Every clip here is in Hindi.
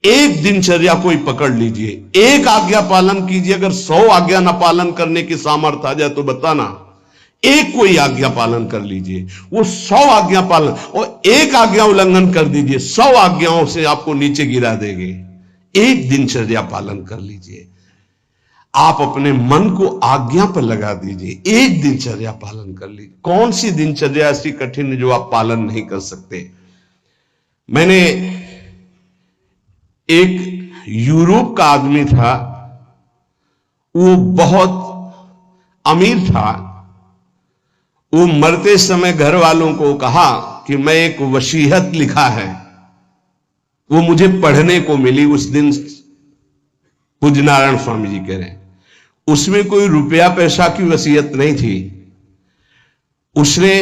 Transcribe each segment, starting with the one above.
एक दिनचर्या कोई पकड़ लीजिए, एक आज्ञा पालन कीजिए। अगर 100 आज्ञा ना पालन करने की सामर्थ्य आ जाए तो बताना, एक कोई आज्ञा पालन कर लीजिए, वो 100 आज्ञा पालन, और एक आज्ञा उल्लंघन कर दीजिए, 100 आज्ञाओं से आपको नीचे गिरा देंगे। एक दिनचर्या पालन कर लीजिए, आप अपने मन को आज्ञा पर लगा दीजिए, एक दिनचर्या पालन कर लीजिए। कौन सी दिनचर्या ऐसी कठिन है जो आप पालन नहीं कर सकते? मैंने एक यूरोप का आदमी था, वो बहुत अमीर था। वो मरते समय घर वालों को कहा कि मैं एक वसीयत लिखा है, वो मुझे पढ़ने को मिली उस दिन। पूज्य नारायण स्वामी जी कह रहे हैं, उसमें कोई रुपया पैसा की वसीयत नहीं थी। उसने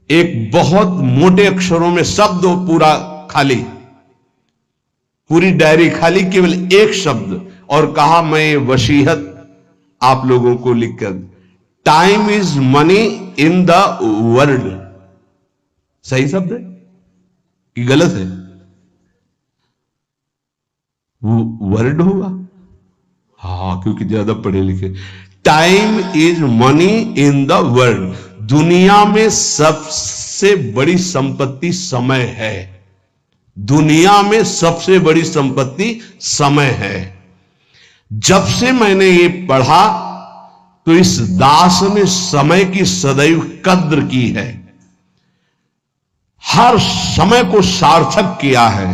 एक बहुत मोटे अक्षरों में शब्द पूरा खाली, पूरी डायरी खाली, केवल एक शब्द, और कहा मैं ये वसीयत आप लोगों को लिखकर, time is money in the world. सही शब्द है कि गलत है? वर्ड होगा, हाँ, क्योंकि ज्यादा पढ़े लिखे। Time is money in the world, दुनिया में सबसे बड़ी संपत्ति समय है। दुनिया में सबसे बड़ी संपत्ति समय है। जब से मैंने ये पढ़ा तो इस दास ने समय की सदैव कद्र की है, हर समय को सार्थक किया है।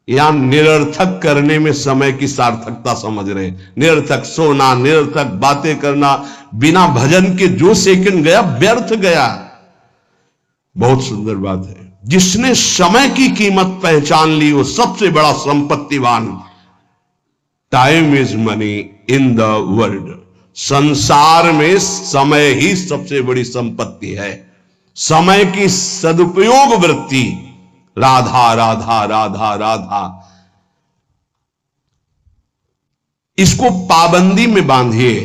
या निरर्थक करने में समय की सार्थकता समझ रहे हैं। निरर्थक सोना, निरर्थक बातें करना, बिना भजन के जो सेकंड गया व्यर्थ गया। बहुत सुंदर बात है। जिसने समय की कीमत पहचान ली वो सबसे बड़ा संपत्तिवान। Time is money in the world, संसार में समय ही सबसे बड़ी संपत्ति है। समय की सदुपयोग वृत्ति, राधा राधा राधा राधा, इसको पाबंदी में बांधिए,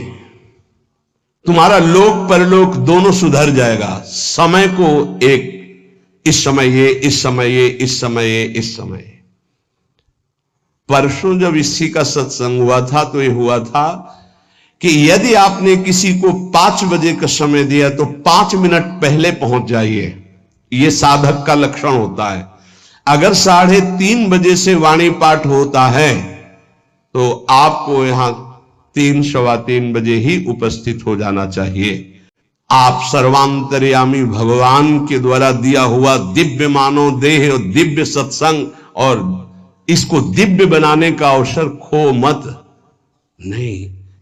तुम्हारा लोक परलोक दोनों सुधर जाएगा। समय को एक, इस समय ये, इस समय ये, इस समय ये, इस समय ये। परसों जब इसी का सत्संग हुआ था तो ये हुआ था कि यदि आपने किसी को 5 बजे का समय दिया तो 5 मिनट पहले पहुंच जाइए। यह साधक का लक्षण होता है। अगर 3:30 बजे से वाणी पाठ होता है तो आपको यहां 3, सवा 3 बजे ही उपस्थित हो जाना चाहिए। आप सर्वांतर्यामी भगवान के द्वारा दिया हुआ दिव्य मानव देह और दिव्य सत्संग और इसको दिव्य बनाने का अवसर खो मत। नहीं,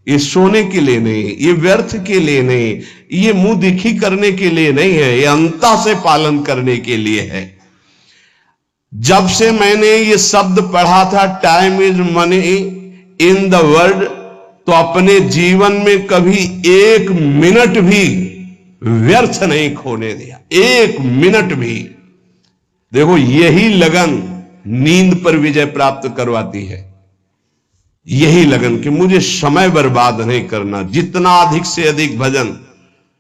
ये सोने के लिए नहीं, ये व्यर्थ के लिए नहीं, ये मुंह दिखी करने के लिए नहीं है, ये अंता से पालन करने के लिए है। जब से मैंने ये शब्द पढ़ा था time is money in the world, तो अपने जीवन में कभी 1 मिनट भी व्यर्थ नहीं खोने दिया। 1 मिनट भी। देखो, यही लगन नींद पर विजय प्राप्त करवाती है। यही लगन कि मुझे समय बर्बाद नहीं करना, जितना अधिक से अधिक भजन।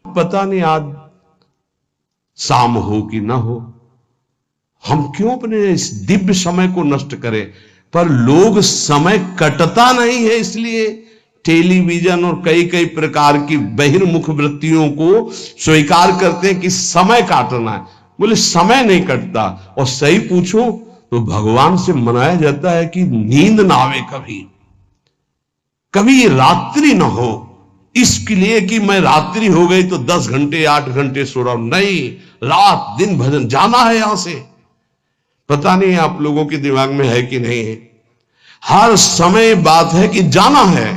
पता नहीं आज शाम हो कि ना हो, हम क्यों अपने इस दिव्य समय को नष्ट करें? पर लोग समय कटता नहीं है, इसलिए टेलीविजन और कई कई प्रकार की बहिर्मुख वृत्तियों को स्वीकार करते हैं कि समय काटना है। बोले समय नहीं कटता। और सही पूछो तो भगवान से मनाया जाता है कि नींद ना आवे, कभी रात्रि ना हो, इसके लिए कि मैं रात्रि हो गई तो 10 घंटे 8 घंटे सो रहा हूं। नहीं, रात दिन भजन, जाना है यहां से। पता नहीं आप लोगों के दिमाग में है कि नहीं है। हर समय बात है कि जाना है,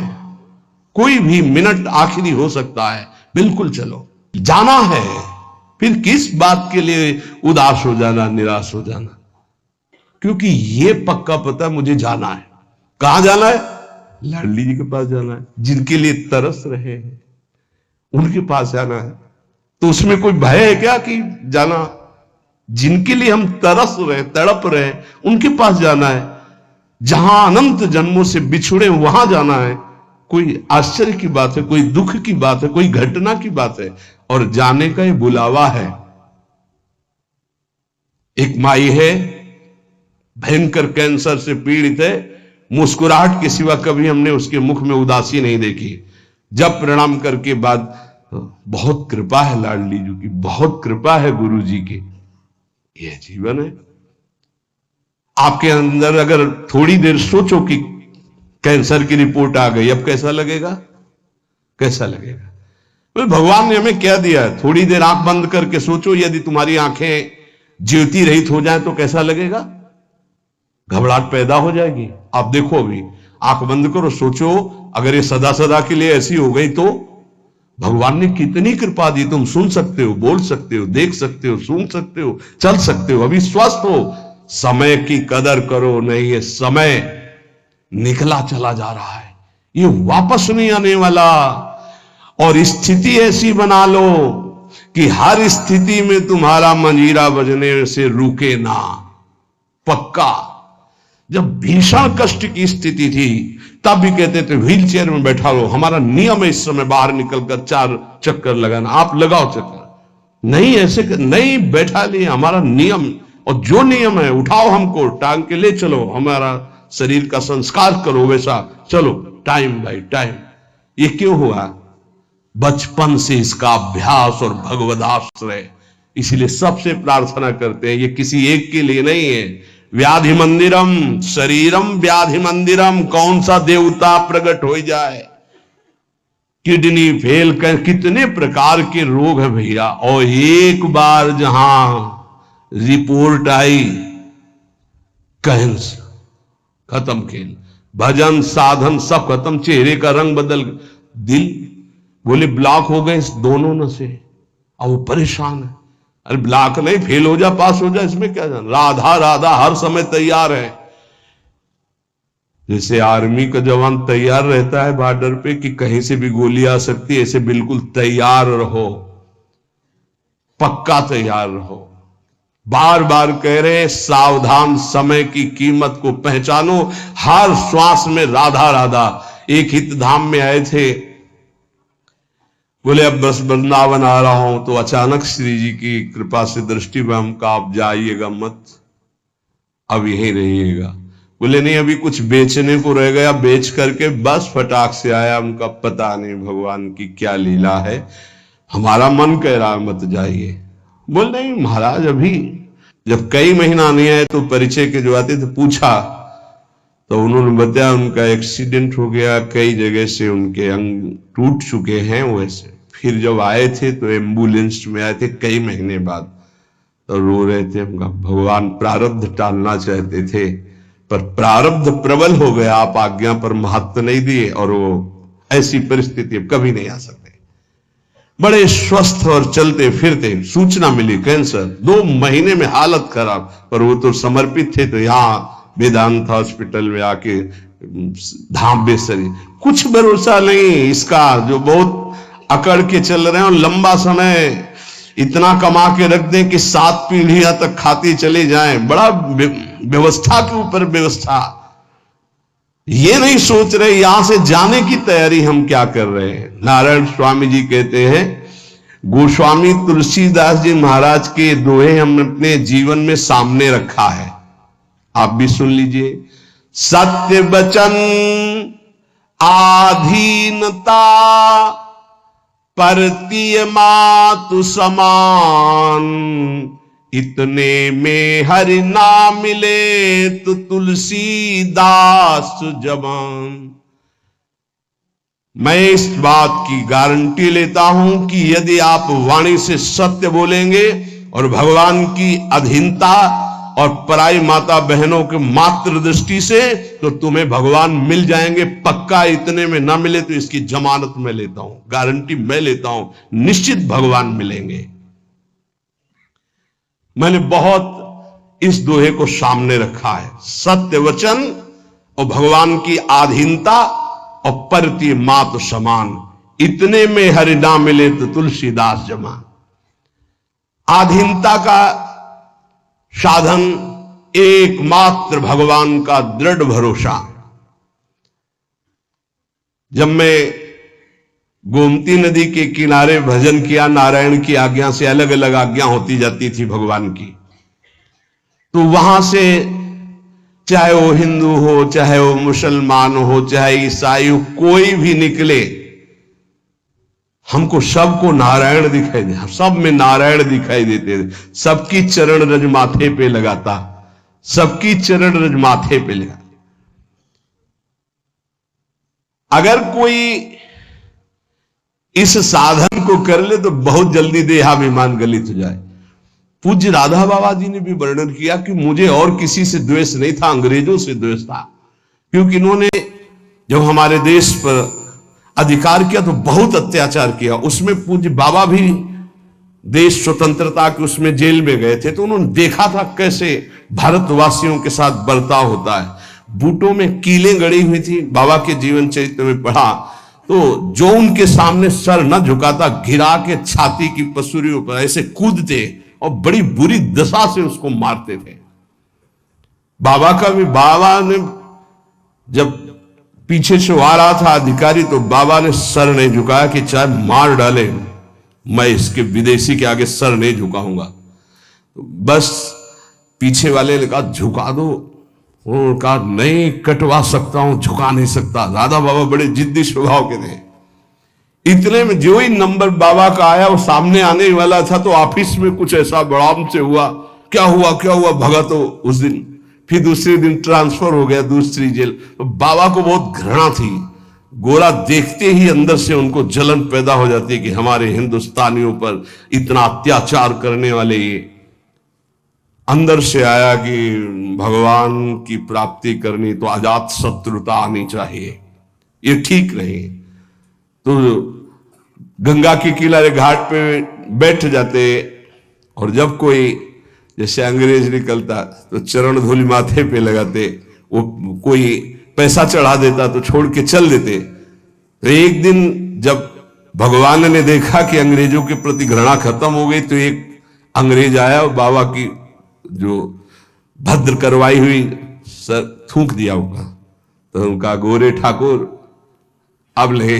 कोई भी मिनट आखिरी हो सकता है। बिल्कुल चलो, जाना है। फिर किस बात के लिए उदास हो जाना, निराश हो जाना? क्योंकि ये पक्का पता मुझे जाना है। कहां जाना है? लाडली जी के पास जाना है, जिनके लिए तरस रहे हैं उनके पास जाना है। तो उसमें कोई भय है क्या कि जाना? जिनके लिए हम तरस रहे, तड़प रहे, उनके पास जाना है। जहां अनंत जन्मों से बिछुड़े वहां जाना है। कोई आश्चर्य की बात है, कोई दुख की बात है, कोई घटना की बात है। और जाने का ये बुलावा है। एक माई है, भयंकर कैंसर से पीड़ित है, मुस्कुराहट के सिवा कभी हमने उसके मुख में उदासी नहीं देखी। जब प्रणाम करके बाद, बहुत कृपा है लाडली जी की, बहुत कृपा है गुरु जी की। यह जीवन है। आपके अंदर अगर थोड़ी देर सोचो कि कैंसर की रिपोर्ट आ गई, अब कैसा लगेगा? कैसा लगेगा? तो भगवान ने हमें क्या दिया है? थोड़ी देर आंख बंद करके सोचो, यदि तुम्हारी आंखें ज्योति रहित हो जाए तो कैसा लगेगा? घबराहट पैदा हो जाएगी। आप देखो, अभी आंख बंद करो, सोचो अगर ये सदा सदा के लिए ऐसी हो गई तो भगवान ने कितनी कृपा दी। तुम सुन सकते हो, बोल सकते हो, देख सकते हो, सूंघ सकते हो, चल सकते हो, अभी स्वस्थ हो। समय की कदर करो, नहीं ये समय निकला चला जा रहा है, ये वापस नहीं आने वाला। और स्थिति ऐसी बना लो कि हर स्थिति में तुम्हारा मंजीरा बजने से रुके ना। पक्का जब भीषण कष्ट की स्थिति थी तब भी कहते थे व्हील चेयर में बैठा लो, हमारा नियम है इस समय बाहर निकलकर 4 चक्कर लगाना, आप लगाओ चक्कर। नहीं, ऐसे नहीं बैठा लिए, हमारा नियम, और जो नियम है उठाओ हमको, टांग के ले चलो, हमारा शरीर का संस्कार करो, वैसा चलो टाइम बाय टाइम। ये क्यों हुआ? बचपन से इसका अभ्यास और भगवदाश्रय। इसलिए सबसे प्रार्थना करते हैं, ये किसी एक के लिए नहीं है। व्याधि मंदिरम शरीरम व्याधि मंदिरम, कौन सा देवता प्रकट हो जाए? किडनी फेल कर, कितने प्रकार के रोग है भैया। और एक बार जहां रिपोर्ट आई कैंसर, खत्म खेल, भजन साधन सब खत्म, चेहरे का रंग बदल, दिल बोले ब्लॉक हो गए इस दोनों नसें। अब वो परेशान है, अरे ब्लॉक नहीं, फेल हो जा पास हो जा, इसमें क्या जाना। राधा राधा हर समय तैयार है, जैसे आर्मी का जवान तैयार रहता है बॉर्डर पे कि कहीं से भी गोली आ सकती है, ऐसे बिल्कुल तैयार रहो, पक्का तैयार रहो। बार बार कह रहे सावधान, समय की कीमत को पहचानो, हर श्वास में राधा राधा। एक हित धाम में आए थे, बोले अब बस वृंदावन आ रहा हूं, तो अचानक श्री जी की कृपा से दृष्टि में हमका, आप जाइएगा मत, अब यहीं रहिएगा। बोले नहीं, अभी कुछ बेचने को रह गया, बेच करके बस फटाक से आया। उनका पता नहीं भगवान की क्या लीला है, हमारा मन कह रहा है मत जाइए। बोल नहीं महाराज, अभी जब कई महीना नहीं आए तो परिचय के जो आते थे पूछा, तो उन्होंने बताया उनका एक्सीडेंट हो गया, कई जगह से उनके अंग टूट चुके हैं वैसे। फिर जब आए थे तो एम्बुलेंस में आए थे कई महीने बाद, तो रो रहे थे। भगवान प्रारब्ध टालना चाहते थे पर प्रारब्ध प्रबल हो गया, आप आज्ञा पर महत्व नहीं दिए, और वो ऐसी परिस्थिति अब कभी नहीं आ सकती। बड़े स्वस्थ और चलते फिरते, सूचना मिली कैंसर, 2 महीने में हालत खराब, पर वो तो समर्पित थे, तो यहां वेदांत हॉस्पिटल में आके धाम बेसरी। कुछ भरोसा नहीं इसका, जो बहुत अकड़ के चल रहे हैं और लंबा समय इतना कमा के रख दें कि 7 पीढ़ियां तक खाती चले जाएं, बड़ा व्यवस्था के ऊपर व्यवस्था। ये नहीं सोच रहे यहां से जाने की तैयारी हम क्या कर रहे हैं। नारायण स्वामी जी कहते हैं, गोस्वामी तुलसीदास जी महाराज के दोहे हम अपने जीवन में सामने रखा है, आप भी सुन लीजिए। सत्य वचन आधीनता परतीय मातु समान, इतने में हरि ना मिले तो तुलसीदास जवान। मैं इस बात की गारंटी लेता हूं कि यदि आप वाणी से सत्य बोलेंगे और भगवान की अधीनता और पराई माता बहनों के मात्र दृष्टि से, तो तुम्हें भगवान मिल जाएंगे पक्का। इतने में ना मिले तो इसकी जमानत मैं लेता हूं, गारंटी मैं लेता हूं, निश्चित भगवान मिलेंगे। मैंने बहुत इस दोहे को सामने रखा है, सत्य वचन और भगवान की आधीनता और परती मात समान, इतने में हरि ना मिले तो तुलसीदास जमान। आधीनता का साधन एकमात्र भगवान का दृढ़ भरोसा। जब मैं गोमती नदी के किनारे भजन किया, नारायण की आज्ञा से, अलग अलग आज्ञा होती जाती थी भगवान की, तो वहां से चाहे वो हिंदू हो, चाहे वो मुसलमान हो, चाहे ईसाई हो, कोई भी निकले, हमको सबको नारायण दिखाई दे, सब में नारायण दिखाई देते, सबकी चरण रज माथे पे लगाता, सबकी चरण रज माथे पे लगा। अगर कोई इस साधन को कर ले तो बहुत जल्दी देहाभिमान गलित हो जाए। पूज्य राधा बाबा जी ने भी वर्णन किया कि मुझे और किसी से द्वेष नहीं था, अंग्रेजों से द्वेष था, क्योंकि इन्होंने जब हमारे देश पर अधिकार किया तो बहुत अत्याचार किया। उसमें पूज्य बाबा भी देश स्वतंत्रता के उसमें जेल में गए थे, तो उन्होंने देखा था कैसे भारतवासियों के साथ बर्ताव होता है। बूटों में कीलें गड़ी हुई थी, बाबा के जीवन चरित्र में पढ़ा तो जो उनके सामने सर न झुकाता, गिरा के छाती की पसुरियों पर ऐसे कूदते और बड़ी बुरी दशा से उसको मारते थे। बाबा का भी, बाबा ने जब पीछे से आ रहा था अधिकारी तो बाबा ने सर नहीं झुकाया कि चाहे मार डाले मैं इसके विदेशी के आगे सर नहीं झुकाऊंगा। तो बस पीछे वाले ने कहा झुका दो, उन्होंने कहा नहीं कटवा सकता हूं, झुका नहीं सकता। राधा बाबा बड़े जिद्दी स्वभाव के थे। इतने में जो ही नंबर बाबा का आया वो सामने आने वाला था तो ऑफिस में कुछ ऐसा बड़ाम से हुआ, क्या हुआ क्या हुआ, भगा तो उस दिन, फिर दूसरे दिन ट्रांसफर हो गया दूसरी जेल। तो बाबा को बहुत घृणा थी, गोरा देखते ही अंदर से उनको जलन पैदा हो जाती कि हमारे हिंदुस्तानियों पर इतना अत्याचार करने वाले ये। अंदर से आया कि भगवान की प्राप्ति करनी तो अजात शत्रुता आनी चाहिए, ये ठीक नहीं। तो गंगा के किनारे घाट पे बैठ जाते और जब कोई जैसे अंग्रेज निकलता तो चरण धूलि माथे पे लगाते, वो कोई पैसा चढ़ा देता तो छोड़ के चल देते। तो एक दिन जब भगवान ने देखा कि अंग्रेजों के प्रति घृणा खत्म हो गई तो एक अंग्रेज आया और बाबा की जो भद्र करवाई हुई सर थूक दिया होगा। तो उनका गोरे ठाकुर अब ले,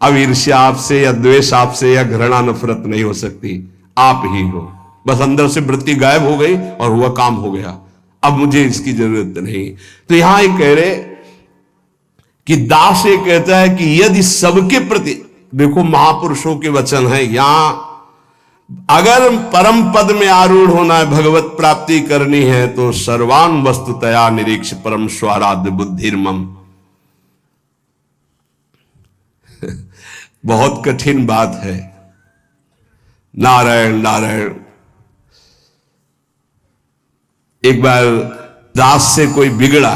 अब ईर्ष्या आपसे या द्वेष आपसे या घृणा नफरत नहीं हो सकती, आप ही हो। बस अंदर से वृत्ति गायब हो गई और हुआ काम हो गया, अब मुझे इसकी जरूरत नहीं। तो यहां एक कह रहे कि दास ये कहता है कि यदि सबके प्रति, देखो महापुरुषों के वचन है, यहां अगर परम पद में आरूढ़ होना है, भगवत प्राप्ति करनी है तो सर्वान वस्तुतया निरीक्ष परम स्वाराध्य बुद्धिर्मम। बहुत कठिन बात है। नारायण नारायण। एक बार दास से कोई बिगड़ा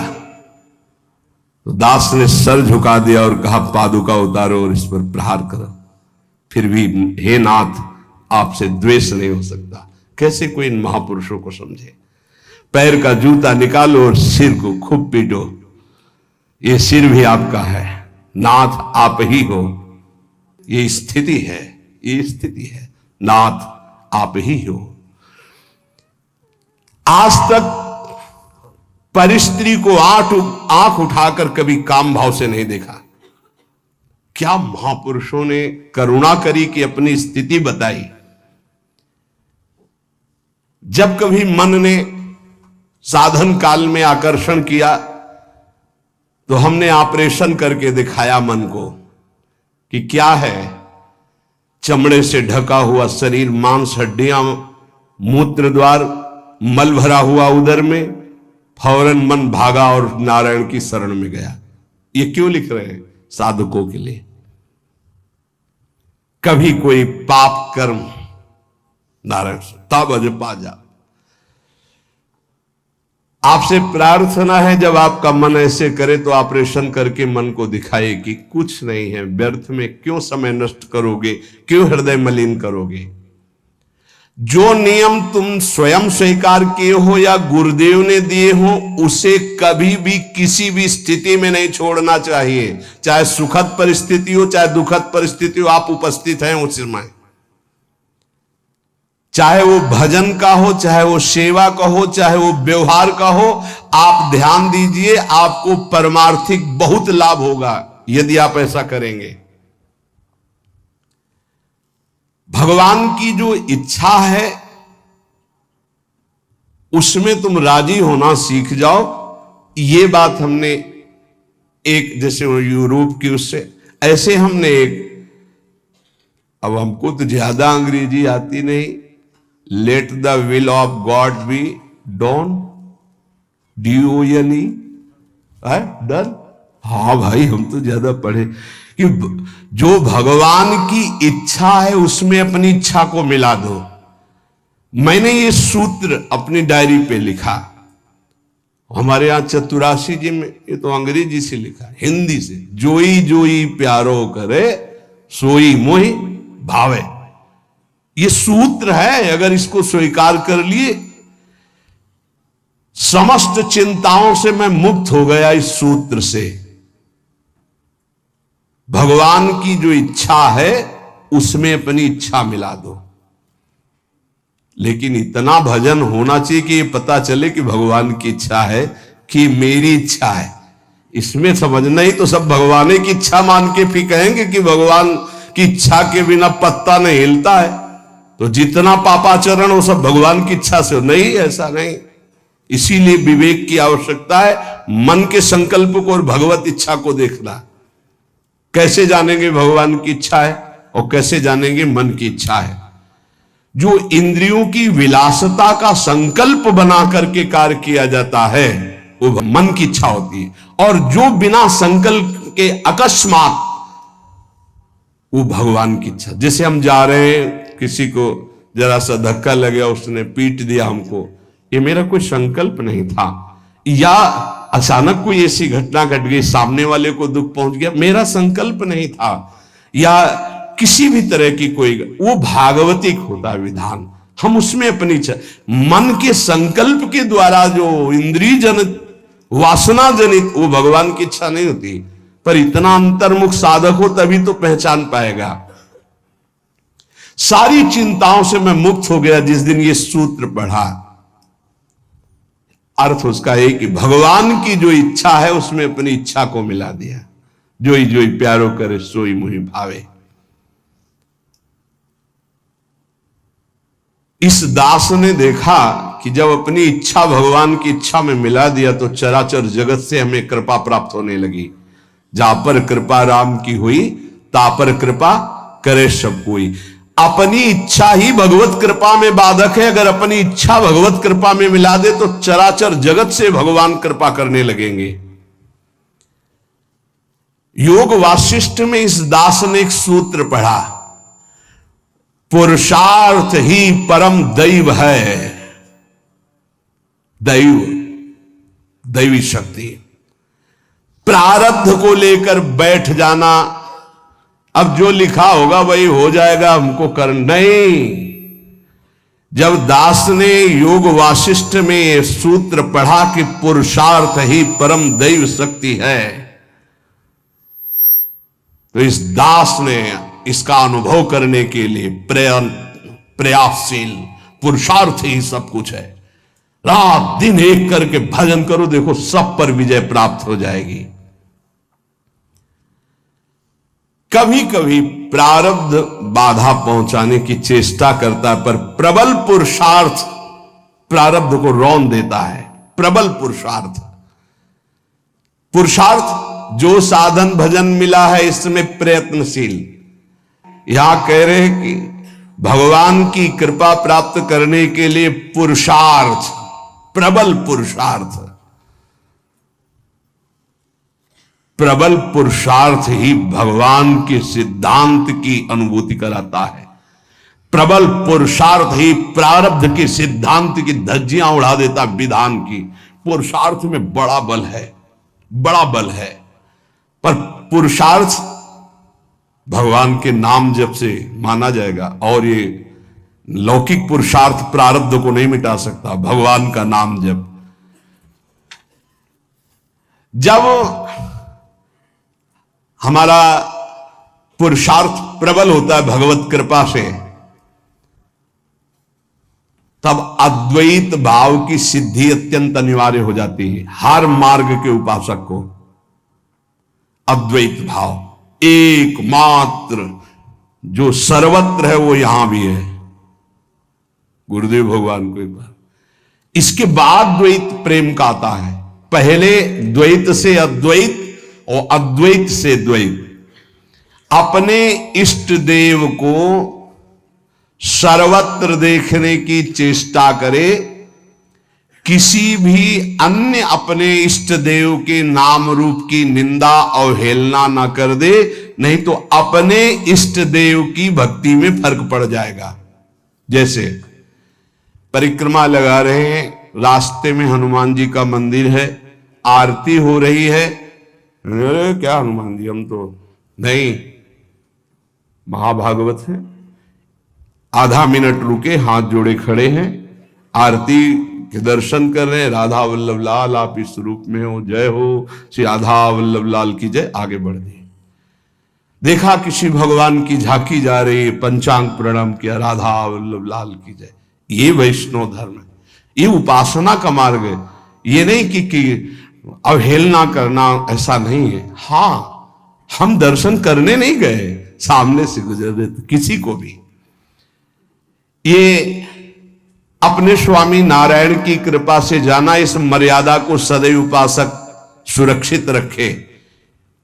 तो दास ने सर झुका दिया और कहा पादुका उतारो और इस पर प्रहार करो। फिर भी हे नाथ आपसे द्वेष नहीं हो सकता। कैसे कोई इन महापुरुषों को समझे। पैर का जूता निकालो और सिर को खूब पीटो, ये सिर भी आपका है, नाथ आप ही हो। ये स्थिति है, ये स्थिति है, नाथ आप ही हो। आज तक परिस्त्री को आंख उठाकर कभी काम भाव से नहीं देखा। क्या महापुरुषों ने करुणा करी कि अपनी स्थिति बताई। जब कभी मन ने साधन काल में आकर्षण किया तो हमने ऑपरेशन करके दिखाया मन को कि क्या है। चमड़े से ढका हुआ शरीर, मांस हड्डियां, मूत्र द्वार, मल भरा हुआ उदर में, फौरन मन भागा और नारायण की शरण में गया। ये क्यों लिख रहे हैं? साधकों के लिए। कभी कोई पाप कर्म नारायण तब अज पाजा। आपसे प्रार्थना है जब आपका मन ऐसे करे तो ऑपरेशन करके मन को दिखाए कि कुछ नहीं है, व्यर्थ में क्यों समय नष्ट करोगे, क्यों हृदय मलिन करोगे। जो नियम तुम स्वयं स्वीकार किए हो या गुरुदेव ने दिए हो उसे कभी भी किसी भी स्थिति में नहीं छोड़ना चाहिए। चाहे सुखद परिस्थिति हो चाहे दुखद परिस्थिति हो, आप उपस्थित हैं उस समय। चाहे वो भजन का हो, चाहे वो सेवा का हो, चाहे वो व्यवहार का हो, आप ध्यान दीजिए, आपको परमार्थिक बहुत लाभ होगा यदि आप ऐसा करेंगे। भगवान की जो इच्छा है उसमें तुम राजी होना सीख जाओ ये बात हमने एक, जैसे वो यूरोप की, उससे ऐसे हमने एक, अब हमको तो ज्यादा अंग्रेजी आती नहीं, let the will of God be done, DONE है डन। हाँ भाई, हम तो ज्यादा पढ़े कि जो भगवान की इच्छा है उसमें अपनी इच्छा को मिला दो। मैंने ये सूत्र अपनी डायरी पे लिखा, हमारे यहां चतुराशी जी में, ये तो अंग्रेजी से लिखा, हिंदी से, जोई जोई प्यारो करे सोई मोहि भावे। ये सूत्र है, अगर इसको स्वीकार कर लिए, समस्त चिंताओं से मैं मुक्त हो गया इस सूत्र से। भगवान की जो इच्छा है उसमें अपनी इच्छा मिला दो। लेकिन इतना भजन होना चाहिए कि ये पता चले कि भगवान की इच्छा है कि मेरी इच्छा है। इसमें समझना ही तो सब भगवान की इच्छा मान के फिर कहेंगे कि भगवान की इच्छा के बिना पत्ता नहीं हिलता है, तो जितना पापाचरण वो सब भगवान की इच्छा से हो। नहीं, ऐसा नहीं। इसीलिए विवेक की आवश्यकता है, मन के संकल्प को और भगवत इच्छा को देखना। कैसे जानेंगे भगवान की इच्छा है और कैसे जानेंगे मन की इच्छा है? जो इंद्रियों की विलासता का संकल्प बना करके कार्य किया जाता है वो मन की इच्छा होती है, और जो बिना संकल्प के अकस्मात, वो भगवान की इच्छा। जैसे हम जा रहे हैं, किसी को जरा सा धक्का लग गया, उसने पीट दिया हमको, ये मेरा कोई संकल्प नहीं था, या अचानक कोई ऐसी घटना घट गई, सामने वाले को दुख पहुंच गया, मेरा संकल्प नहीं था, या किसी भी तरह की कोई, वो भागवतिक होता है विधान। हम उसमें अपनी मन के संकल्प के द्वारा जो इंद्रिय जनित, वासना जनित, वो भगवान की इच्छा नहीं होती। पर इतना अंतर्मुख साधक हो तभी तो पहचान पाएगा। सारी चिंताओं से मैं मुक्त हो गया जिस दिन ये सूत्र पढ़ा। अर्थ उसका है कि भगवान की जो इच्छा है उसमें अपनी इच्छा को मिला दिया। जोई जोई प्यारो करे सोई मोहि भावे। इस दास ने देखा कि जब अपनी इच्छा भगवान की इच्छा में मिला दिया तो चराचर जगत से हमें कृपा प्राप्त होने लगी। जा पर कृपा राम की हुई, ता पर कृपा करे सब कोई। अपनी इच्छा ही भगवत कृपा में बाधक है। अगर अपनी इच्छा भगवत कृपा में मिला दे तो चराचर जगत से भगवान कृपा करने लगेंगे। योग वासिष्ठ में इस दास ने एक सूत्र पढ़ा, पुरुषार्थ ही परम दैव है। दैव, दैवी शक्ति। प्रारब्ध को लेकर बैठ जाना, अब जो लिखा होगा वही हो जाएगा, हमको कर नहीं। जब दास ने योग वासिष्ठ में यह सूत्र पढ़ा कि पुरुषार्थ ही परम दैव शक्ति है, तो इस दास ने इसका अनुभव करने के लिए प्रयासशील, पुरुषार्थ ही सब कुछ है। रात दिन एक करके भजन करो, देखो सब पर विजय प्राप्त हो जाएगी। कभी कभी प्रारब्ध बाधा पहुंचाने की चेष्टा करता है, पर प्रबल पुरुषार्थ प्रारब्ध को रौंद देता है। प्रबल पुरुषार्थ, पुरुषार्थ जो साधन भजन मिला है इसमें प्रयत्नशील। यहां कह रहे हैं कि भगवान की कृपा प्राप्त करने के लिए पुरुषार्थ, प्रबल पुरुषार्थ, प्रबल पुरुषार्थ ही भगवान के सिद्धांत की अनुभूति कराता है। प्रबल पुरुषार्थ ही प्रारब्ध के सिद्धांत की धज्जियां उड़ा देता विधान की। पुरुषार्थ में बड़ा बल है, बड़ा बल है। पर पुरुषार्थ भगवान के नाम जप से माना जाएगा, और ये लौकिक पुरुषार्थ प्रारब्ध को नहीं मिटा सकता। भगवान का नाम जप, जब हमारा पुरुषार्थ प्रबल होता है भगवत कृपा से, तब अद्वैत भाव की सिद्धि अत्यंत अनिवार्य हो जाती है। हर मार्ग के उपासक को अद्वैत भाव एकमात्र जो सर्वत्र है वो यहां भी है। गुरुदेव भगवान को एक बार, इसके बाद द्वैत प्रेम का आता है। पहले द्वैत से अद्वैत और अद्वैत से द्वैत। अपने इष्ट देव को सर्वत्र देखने की चेष्टा करे, किसी भी अन्य अपने इष्ट देव के नाम रूप की निंदा और हेलना ना कर दे, नहीं तो अपने इष्ट देव की भक्ति में फर्क पड़ जाएगा। जैसे परिक्रमा लगा रहे हैं, रास्ते में हनुमान जी का मंदिर है, आरती हो रही है, अरे क्या हनुमान जी, हम तो नहीं, महाभागवत है। आधा मिनट रुके, हाथ जोड़े खड़े हैं, आरती के दर्शन कर रहे हैं, राधा वल्लभ लाल आप इस रूप में हो, जय हो श्री राधा वल्लभ लाल की जय, आगे बढ़ दिए। देखा किसी भगवान की झांकी जा रही है, पंचांग प्रणाम किया, राधा वल्लभ लाल की जय। ये वैष्णव धर्म है, ये उपासना का मार्ग है। ये नहीं कि अवहेलना करना, ऐसा नहीं है। हाँ, हम दर्शन करने नहीं गए, सामने से गुजर रहे थे, किसी को भी। ये अपने स्वामी नारायण की कृपा से जाना, इस मर्यादा को सदैव उपासक सुरक्षित रखे।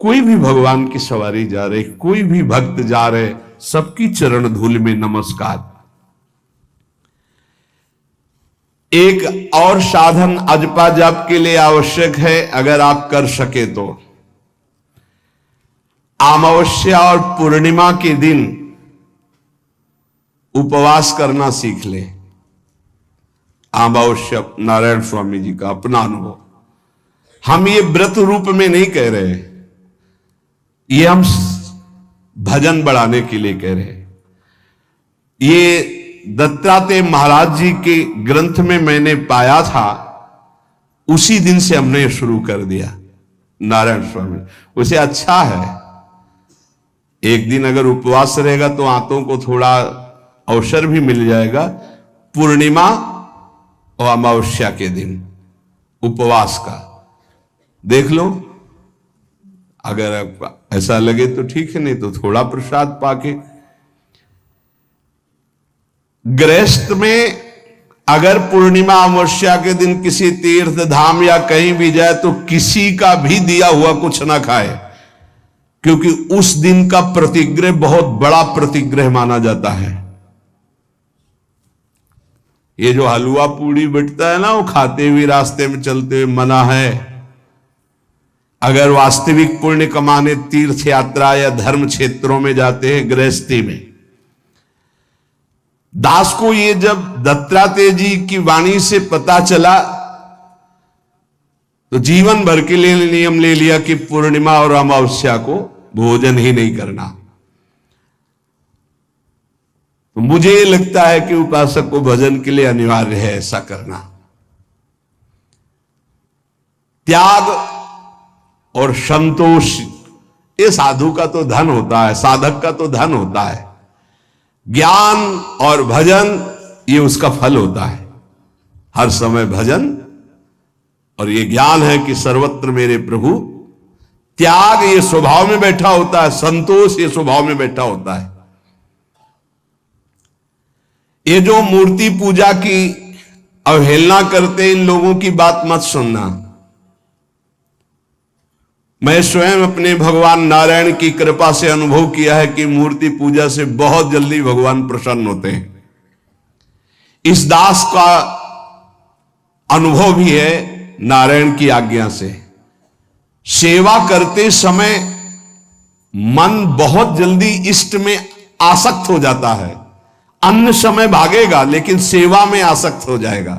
कोई भी भगवान की सवारी जा रहे, कोई भी भक्त जा रहे, सबकी चरण धूल में नमस्कार। एक और साधन अजपा जाप के लिए आवश्यक है, अगर आप कर सके तो अमावस्या और पूर्णिमा के दिन उपवास करना सीख ले। अमावस्या नारायण स्वामी जी का अपना अनुभव, हम ये व्रत रूप में नहीं कह रहे, ये हम भजन बढ़ाने के लिए कह रहे हैं। ये दत्तात्रेय महाराज जी के ग्रंथ में मैंने पाया था, उसी दिन से हमने शुरू कर दिया। नारायण स्वामी उसे अच्छा है, एक दिन अगर उपवास रहेगा तो आंतों को थोड़ा अवसर भी मिल जाएगा। पूर्णिमा और अमावस्या के दिन उपवास का देख लो, अगर ऐसा लगे तो ठीक है, नहीं तो थोड़ा प्रसाद पाके। गृहस्थ में अगर पूर्णिमा अमावस्या के दिन किसी तीर्थ धाम या कहीं भी जाए तो किसी का भी दिया हुआ कुछ ना खाए, क्योंकि उस दिन का प्रतिग्रह बहुत बड़ा प्रतिग्रह माना जाता है। ये जो हलवा पूड़ी बिटता है ना, वो खाते हुए रास्ते में चलते हुए मना है। अगर वास्तविक पुण्य कमाने तीर्थ यात्रा या धर्म क्षेत्रों में जाते हैं, गृहस्थी में। दास को ये जब दत्तात्रेय जी की वाणी से पता चला तो जीवन भर के लिए नियम ले लिया कि पूर्णिमा और अमावस्या को भोजन ही नहीं करना। तो मुझे ये लगता है कि उपासक को भजन के लिए अनिवार्य है ऐसा करना। त्याग और संतोष, ये साधु का तो धन होता है, साधक का तो धन होता है। ज्ञान और भजन ये उसका फल होता है। हर समय भजन और ये ज्ञान है कि सर्वत्र मेरे प्रभु। त्याग ये स्वभाव में बैठा होता है, संतोष ये स्वभाव में बैठा होता है। ये जो मूर्ति पूजा की अवहेलना करते, इन लोगों की बात मत सुनना। मैं स्वयं अपने भगवान नारायण की कृपा से अनुभव किया है कि मूर्ति पूजा से बहुत जल्दी भगवान प्रसन्न होते हैं। इस दास का अनुभव भी है नारायण की आज्ञा से। सेवा करते समय मन बहुत जल्दी इष्ट में आसक्त हो जाता है। अन्य समय भागेगा लेकिन सेवा में आसक्त हो जाएगा,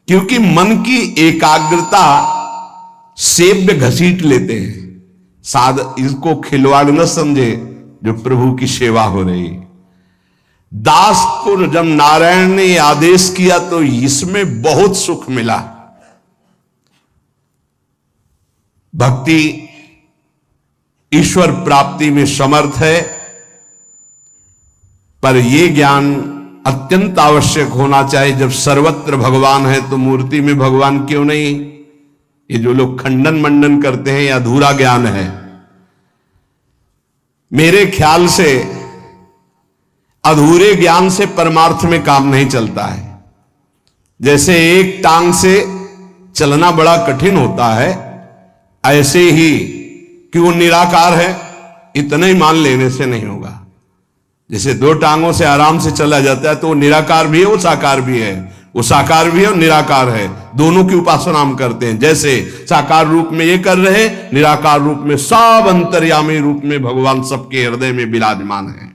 क्योंकि मन की एकाग्रता सेव्य घसीट लेते हैं। साध इसको खिलवाड़ न समझे जो प्रभु की सेवा हो रही। दास को जब नारायण ने आदेश किया तो इसमें बहुत सुख मिला। भक्ति ईश्वर प्राप्ति में समर्थ है, पर यह ज्ञान अत्यंत आवश्यक होना चाहिए। जब सर्वत्र भगवान है तो मूर्ति में भगवान क्यों नहीं? ये जो लोग खंडन मंडन करते हैं, यह अधूरा ज्ञान है। मेरे ख्याल से अधूरे ज्ञान से परमार्थ में काम नहीं चलता है। जैसे एक टांग से चलना बड़ा कठिन होता है, ऐसे ही कि वो निराकार है इतना ही मान लेने से नहीं होगा। जैसे दो टांगों से आराम से चला जाता है तो वो निराकार भी है, वो साकार भी है, वो साकार भी है और निराकार है, दोनों की उपासना हम करते हैं। जैसे साकार रूप में ये कर रहे हैं, निराकार रूप में सब अंतर्यामी रूप में भगवान सबके हृदय में विराजमान है।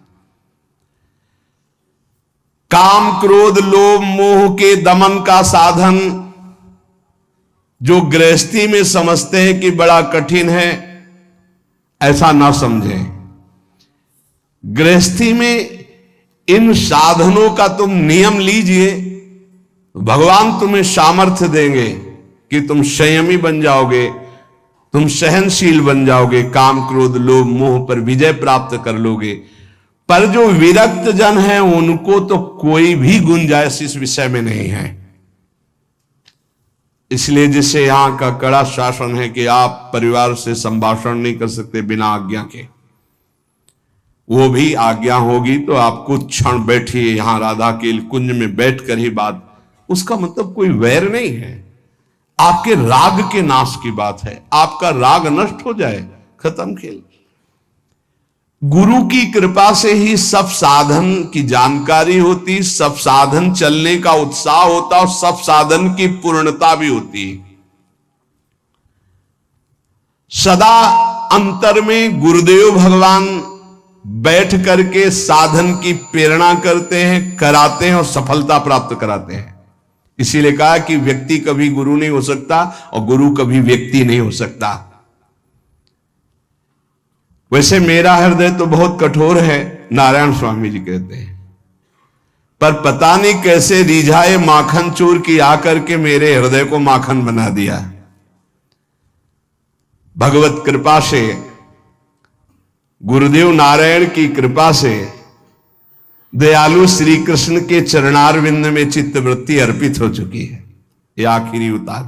काम क्रोध लोभ मोह के दमन का साधन जो गृहस्थी में समझते हैं कि बड़ा कठिन है, ऐसा ना समझें। गृहस्थी में इन साधनों का तुम नियम लीजिए, भगवान तुम्हें सामर्थ्य देंगे कि तुम संयमी बन जाओगे, तुम सहनशील बन जाओगे, काम क्रोध लोभ मोह पर विजय प्राप्त कर लोगे। पर जो विरक्त जन है उनको तो कोई भी गुंजाइश इस विषय में नहीं है। इसलिए जिससे यहां का कड़ा शासन है कि आप परिवार से संभाषण नहीं कर सकते बिना आज्ञा के, वो भी आज्ञा होगी तो आप कुछ क्षण बैठिए यहां राधा के कुंज में बैठकर ही बात, उसका मतलब कोई वैर नहीं है, आपके राग के नाश की बात है। आपका राग नष्ट हो जाए, खत्म खेल। गुरु की कृपा से ही सब साधन की जानकारी होती, सब साधन चलने का उत्साह होता और सब साधन की पूर्णता भी होती। सदा अंतर में गुरुदेव भगवान बैठ करके साधन की प्रेरणा करते हैं, कराते हैं और सफलता प्राप्त कराते हैं। इसीलिए कहा कि व्यक्ति कभी गुरु नहीं हो सकता और गुरु कभी व्यक्ति नहीं हो सकता। वैसे मेरा हृदय तो बहुत कठोर है, नारायण स्वामी जी कहते हैं, पर पता नहीं कैसे रिझाए माखन चोर की आकर के मेरे हृदय को माखन बना दिया। भगवत कृपा से, गुरुदेव नारायण की कृपा से दयालु श्री कृष्ण के चरणारविंद में चित्तवृत्ति अर्पित हो चुकी है। ये आखिरी उतार